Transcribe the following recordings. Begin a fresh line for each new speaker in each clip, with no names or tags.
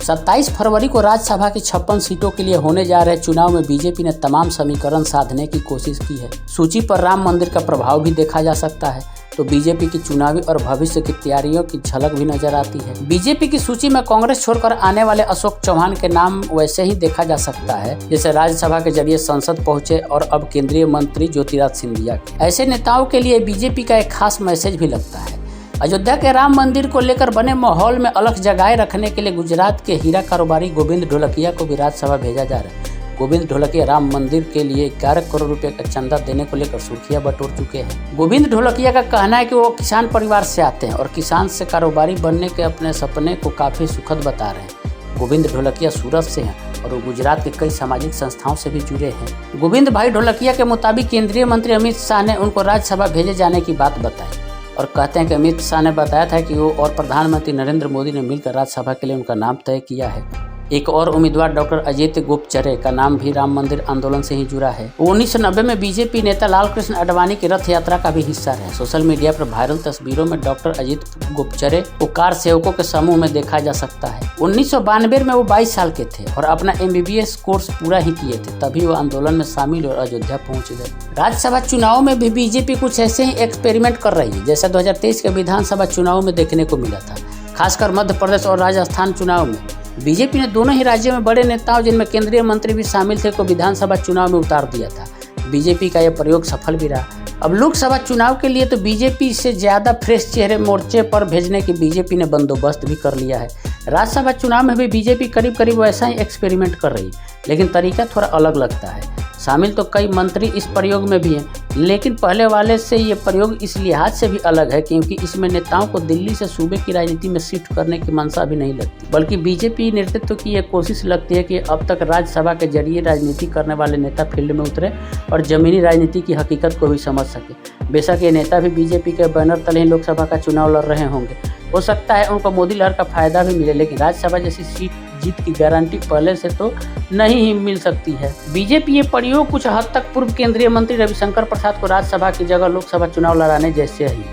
27 फरवरी को राज्यसभा की 56 सीटों के लिए होने जा रहे चुनाव में बीजेपी ने तमाम समीकरण साधने की कोशिश की है। सूची पर राम मंदिर का प्रभाव भी देखा जा सकता है, तो बीजेपी की चुनावी और भविष्य की तैयारियों की झलक भी नजर आती है। बीजेपी की सूची में कांग्रेस छोड़कर आने वाले अशोक चौहान के नाम वैसे ही देखा जा सकता है जैसे राज्यसभा के जरिए संसद पहुंचे और अब केंद्रीय मंत्री ज्योतिरादित्य सिंधिया के। ऐसे नेताओं के लिए बीजेपी का एक खास मैसेज भी लगता है। अयोध्या के राम मंदिर को लेकर बने माहौल में अलग जगह रखने के लिए गुजरात के हीरा कारोबारी गोविंद ढोलकिया को भी राज्यसभा भेजा जा रहा है। गोविंद ढोलकिया राम मंदिर के लिए 11 करोड़ रुपए का चंदा देने को लेकर सुर्खियां बटोर चुके हैं। गोविंद ढोलकिया का कहना है कि वो किसान परिवार से आते हैं और किसान से कारोबारी बनने के अपने सपने को काफी सुखद बता रहे हैं। गोविंद ढोलकिया सूरत से हैं और वो गुजरात के कई सामाजिक संस्थाओं से भी जुड़े हैं। गोविंद भाई ढोलकिया के मुताबिक केंद्रीय मंत्री अमित शाह ने उनको राज्यसभा भेजे जाने की बात बताई और कहते हैं कि अमित शाह ने बताया था कि वो और प्रधानमंत्री नरेंद्र मोदी ने मिलकर राज्यसभा के लिए उनका नाम तय किया है। एक और उम्मीदवार डॉक्टर अजित गुप्तचरे का नाम भी राम मंदिर आंदोलन से ही जुड़ा है। 1990 में बीजेपी नेता लालकृष्ण आडवाणी की रथ यात्रा का भी हिस्सा रहे। सोशल मीडिया पर वायरल तस्वीरों में डॉक्टर अजित गुप्तचरे को कार सेवकों के समूह में देखा जा सकता है। 1992 में वो 22 साल के थे और अपना MBBS कोर्स पूरा ही किए थे, तभी वो आंदोलन में शामिल और अयोध्या पहुंच गए। राज्यसभा चुनाव में भी बीजेपी कुछ ऐसे ही एक्सपेरिमेंट कर रही है जैसा 2023 के विधानसभा चुनाव में देखने को मिला था। खासकर मध्य प्रदेश और राजस्थान चुनाव में बीजेपी ने दोनों ही राज्यों में बड़े नेताओं जिनमें केंद्रीय मंत्री भी शामिल थे को विधानसभा चुनाव में उतार दिया था। बीजेपी का यह प्रयोग सफल भी रहा। अब लोकसभा चुनाव के लिए तो बीजेपी से ज्यादा फ्रेश चेहरे मोर्चे पर भेजने की बीजेपी ने बंदोबस्त भी कर लिया है। राज्यसभा चुनाव में भी बीजेपी करीब करीब वैसा ही एक्सपेरिमेंट कर रही है, लेकिन तरीका थोड़ा अलग लगता है। शामिल तो कई मंत्री इस प्रयोग में भी हैं, लेकिन पहले वाले से ये प्रयोग इस लिहाज से भी अलग है क्योंकि इसमें नेताओं को दिल्ली से सूबे की राजनीति में शिफ्ट करने की मंशा भी नहीं लगती, बल्कि बीजेपी नेतृत्व की ये कोशिश लगती है कि अब तक राज्यसभा के जरिए राजनीति करने वाले नेता फील्ड में उतरे और जमीनी राजनीति की हकीकत को भी समझ सके। बेशक ये नेता भी बीजेपी के बैनर तले ही लोकसभा का चुनाव लड़ रहे होंगे। हो सकता है उनको मोदी लहर का फायदा भी मिले, लेकिन राज्यसभा जैसी सीट जीत की गारंटी पहले से तो नहीं ही मिल सकती है। बीजेपी ये प्रयोग कुछ हद तक पूर्व केंद्रीय मंत्री रविशंकर प्रसाद को राज्यसभा की जगह लोकसभा चुनाव लड़ाने जैसे ही।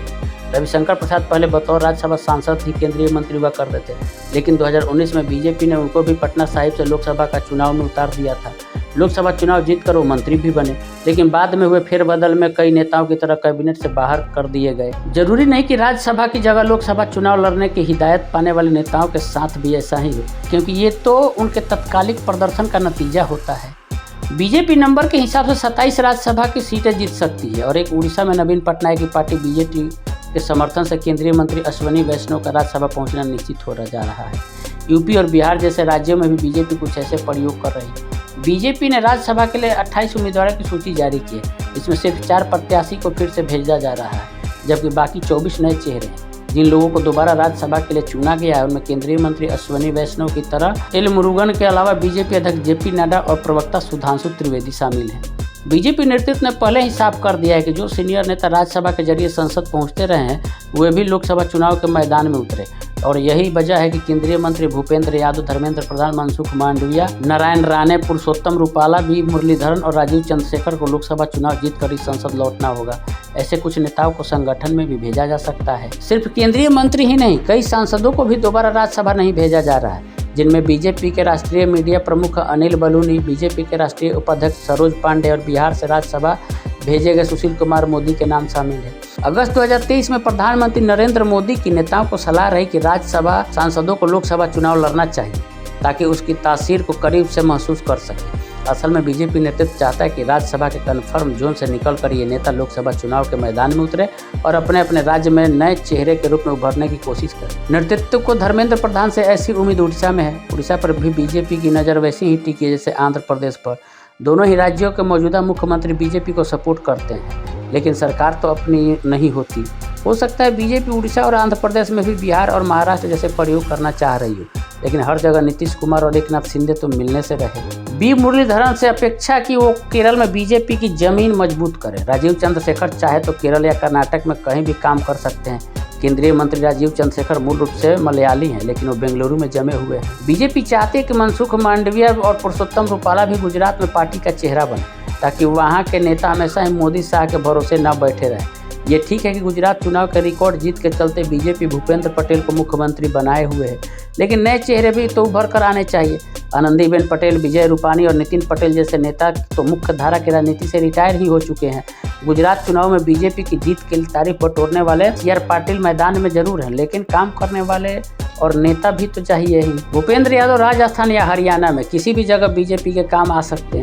रविशंकर प्रसाद पहले बतौर राज्यसभा सांसद ही केंद्रीय मंत्री हुआ करते थे, लेकिन 2019 में बीजेपी ने उनको भी पटना साहिब से लोकसभा का चुनाव में उतार दिया था। लोकसभा चुनाव जीतकर वो मंत्री भी बने, लेकिन बाद में हुए फेरबदल में कई नेताओं की तरह कैबिनेट से बाहर कर दिए गए। जरूरी नहीं कि राज्यसभा की जगह लोकसभा चुनाव लड़ने की हिदायत पाने वाले नेताओं के साथ भी ऐसा ही हो, क्योंकि ये तो उनके तत्कालिक प्रदर्शन का नतीजा होता है। बीजेपी नंबर के हिसाब से 27 राज्यसभा की सीटें जीत सकती है और एक उड़ीसा में नवीन पटनायक की पार्टी बीजेपी के समर्थन से केंद्रीय मंत्री अश्विनी वैष्णव का राज्यसभा पहुंचना निश्चित हो जा रहा है। यूपी और बिहार जैसे राज्यों में भी बीजेपी कुछ ऐसे प्रयोग कर रही है। बीजेपी ने राज्यसभा के लिए 28 उम्मीदवारों की सूची जारी की है। इसमें सिर्फ 4 प्रत्याशी को फिर से भेजा जा रहा है, जबकि बाकी 24 नए चेहरे हैं। जिन लोगों को दोबारा राज्यसभा के लिए चुना गया है उनमें केंद्रीय मंत्री अश्विनी वैष्णव की तरह एल मुरुगन के अलावा बीजेपी अध्यक्ष JP नड्डा और प्रवक्ता सुधांशु त्रिवेदी शामिल हैं। बीजेपी नेतृत्व ने पहले ही साफ कर दिया है कि जो सीनियर नेता राज्यसभा के जरिए संसद पहुंचते रहे हैं वे भी लोकसभा चुनाव के मैदान में उतरे, और यही वजह है कि केंद्रीय मंत्री भूपेंद्र यादव, धर्मेंद्र प्रधान, मनसुख मांडविया, नारायण राणे, पुरुषोत्तम रूपाला, V मुरलीधरन और राजीव चंद्रशेखर को लोकसभा चुनाव जीतकर इस संसद लौटना होगा। ऐसे कुछ नेताओं को संगठन में भी भेजा जा सकता है। सिर्फ केंद्रीय मंत्री ही नहीं, कई सांसदों को भी दोबारा राज्यसभा नहीं भेजा जा रहा है, जिनमें बीजेपी के राष्ट्रीय मीडिया प्रमुख अनिल बलूनी, बीजेपी के राष्ट्रीय उपाध्यक्ष सरोज पांडे और बिहार से राज्यसभा भेजे गए सुशील कुमार मोदी के नाम शामिल है। अगस्त 2023 में प्रधानमंत्री नरेंद्र मोदी की नेताओं को सलाह रही कि राज्यसभा सांसदों को लोकसभा चुनाव लड़ना चाहिए ताकि उसकी तासीर को करीब से महसूस कर सके। असल में बीजेपी नेतृत्व चाहता है कि राज्यसभा के कन्फर्म जोन से निकलकर ये नेता लोकसभा चुनाव के मैदान में उतरे और अपने अपने राज्य में नए चेहरे के रूप में उभरने की कोशिश करें। नेतृत्व को धर्मेंद्र प्रधान से ऐसी उम्मीद उड़ीसा में है। उड़ीसा पर भी बीजेपी की नज़र वैसी ही टिकी है जैसे आंध्र प्रदेश पर। दोनों ही राज्यों के मौजूदा मुख्यमंत्री बीजेपी को सपोर्ट करते हैं, लेकिन सरकार तो अपनी नहीं होती। हो सकता है बीजेपी उड़ीसा और आंध्र प्रदेश में भी बिहार और महाराष्ट्र जैसे प्रयोग करना चाह रही हो, लेकिन हर जगह नीतीश कुमार और एकनाथ शिंदे तो मिलने से रहे। V मुरलीधरन से अपेक्षा कि वो केरल में बीजेपी की जमीन मजबूत करे। राजीव चंद्रशेखर चाहे तो केरल या कर्नाटक में कहीं भी काम कर सकते हैं। केंद्रीय मंत्री राजीव चंद्रशेखर मूल रूप से मलयाली हैं, लेकिन वो बेंगलुरु में जमे हुए हैं। बीजेपी चाहती है कि मनसुख मांडविया और पुरुषोत्तम रूपाला भी गुजरात में पार्टी का चेहरा बने, ताकि वहाँ के नेता हमेशा ही मोदी शाह के भरोसे न बैठे रहें। ये ठीक है कि गुजरात चुनाव के रिकॉर्ड जीत के चलते बीजेपी भूपेंद्र पटेल को मुख्यमंत्री बनाए हुए है, लेकिन नए चेहरे भी तो उभर कर आने चाहिए। आनंदीबेन पटेल, विजय रूपानी और नितिन पटेल जैसे नेता तो मुख्य धारा की राजनीति से रिटायर ही हो चुके हैं। गुजरात चुनाव में बीजेपी की जीत के लिए तारीफ बटोरने वाले CR पाटिल मैदान में जरूर हैं, लेकिन काम करने वाले और नेता भी तो चाहिए ही। भूपेंद्र यादव राजस्थान या हरियाणा में किसी भी जगह बीजेपी के काम आ सकते हैं।